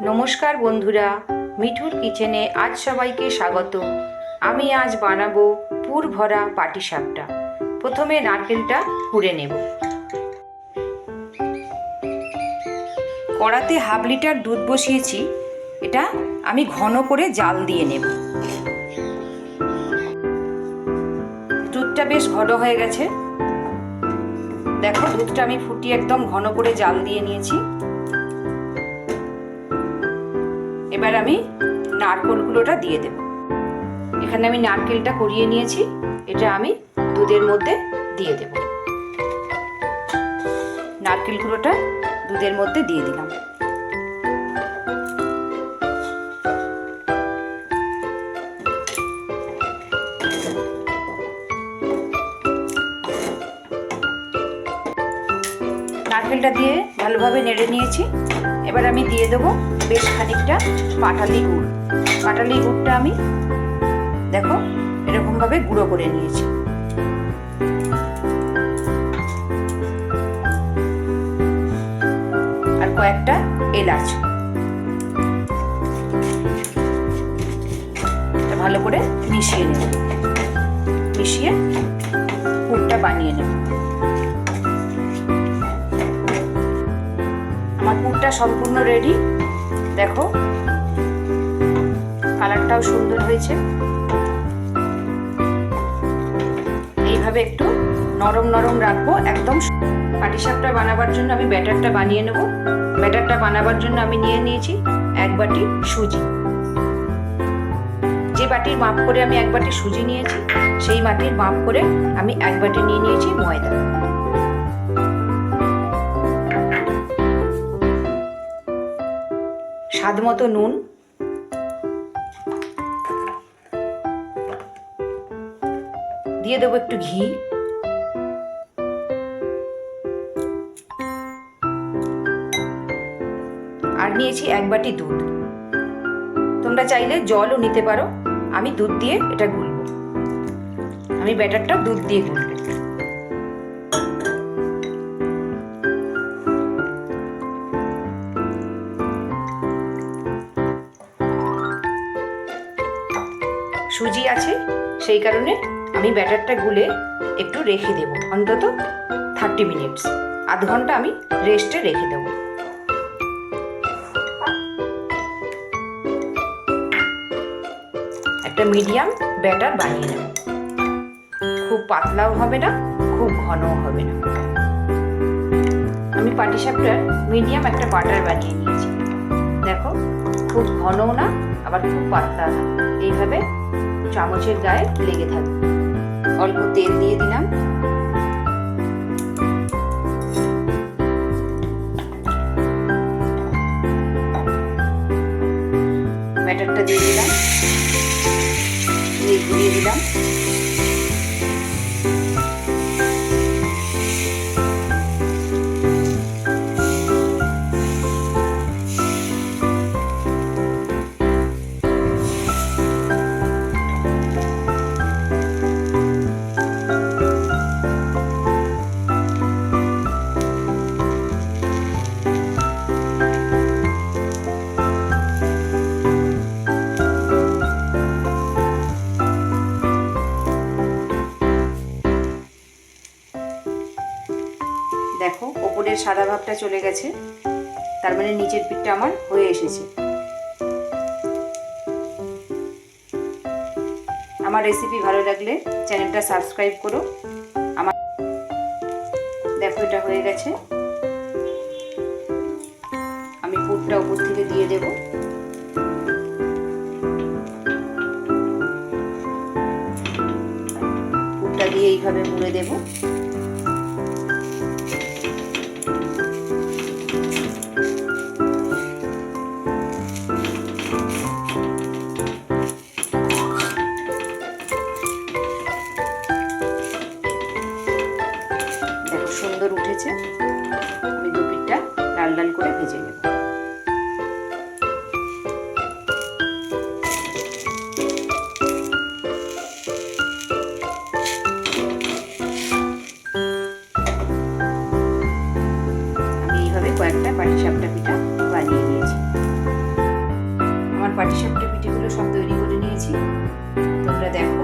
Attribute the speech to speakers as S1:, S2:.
S1: নমস্কার বন্ধুরা, মিঠুর কিচেনে আজ সবাইকে স্বাগত। আমি আজ বানাবো পুর ভরা পাটিসাপটা। প্রথমে নারকেলটা কুড়ে নেব। কড়াতে হাফ লিটার দুধ বসিয়েছি, এটা আমি ঘন করে জাল দিয়ে নেব। দুধটা বেশ ঘন হয়ে গেছে, দেখো দুধটা আমি ফুটিয়ে একদম ঘন করে জাল দিয়ে নিয়েছি। এবার আমি নারকেলগুলোটা দিয়ে দেব। এখানে আমি নারকেলটা কুড়িয়ে নিয়েছি, এটা আমি দুধের মধ্যে দিয়ে দেব। নারকেলগুলোটা দুধের মধ্যে দিয়ে দিলাম। নারকেলটা দিয়ে ভালোভাবে নেড়ে নিয়েছি। এবার আমি দিয়ে দেবো বেশ খানিকটা পাটালি গুড়। পাটালি গুড়টা আমি দেখো এরকমভাবে গুঁড়ো করে নিয়েছি। আর কয়েকটা এলাচ, ভালো করে মিশিয়ে নেব। মিশিয়ে পুরটা বানিয়ে নেব। আমার পুরটা সম্পূর্ণ রেডি। দেখো কালারটাও সুন্দর হয়েছে। এইভাবে একটু নরম নরম রাখবো একদম। পাটিসাপটা বানাবার জন্য আমি ব্যাটারটা বানিয়ে নেব। ব্যাটারটা বানাবার জন্য আমি নিয়ে নিয়েছি 1 বাটি সুজি। যে বাটির মাপ করে আমি 1 বাটি সুজি নিয়েছি, সেই বাটির মাপ করে আমি 1 বাটি নিয়ে নিয়েছি ময়দা। স্বাদ মতো নুন, দিয়ে দেবো একটু ঘি, আর নিয়েছি 1 বাটি দুধ। তোমরা চাইলে জলও নিতে পারো, আমি দুধ দিয়ে এটা গুলবো। আমি ব্যাটারটা দুধ দিয়ে গুলবো। সুজি আছে সেই কারণে আমি ব্যাটারটা গুলে একটু রেখে দেব, অন্তত 30 মিনিটস, আধ ঘন্টা আমি রেস্টে রেখে দেব। একটা মিডিয়াম ব্যাটার বানিয়ে নেব। খুব পাতলাও হবে না, খুব ঘনও হবে না। আমি পাটিসাপটার মিডিয়াম একটা বাটার বানিয়ে নিয়েছি। দেখো খুব ঘনও না, আবার খুব পাতলা না, এইভাবে চামচের গায়ে লেগে থাকবে। অল্প তেল দিয়ে দিলাম। ব্যাটারটা দিয়ে দিলাম, দিয়ে ঘুরিয়ে দিলাম। দেখো ওপরের সাদা ভাবটা চলে গেছে, তার মানে নিচের পিঠটা আমার হয়ে এসেছে। আমার রেসিপি ভালো লাগলে চ্যানেলটা সাবস্ক্রাইব করো। আমার দেখো এটা হয়ে গেছে। আমি পুরটা উপর থেকে দিয়ে দেব। পুরটা দিয়ে এইভাবে মুড়ে দেব। সুন্দর উঠেছে। আমি দু পিঠটা লাল লাল করে ভেজে নেব। আমি এইভাবে কয়েকটা পাটিসাপটা পিঠা বানিয়ে নিয়েছি। পাটিসাপটা পিঠেগুলো সব তৈরি করে নিয়েছি। তোমরা দেখো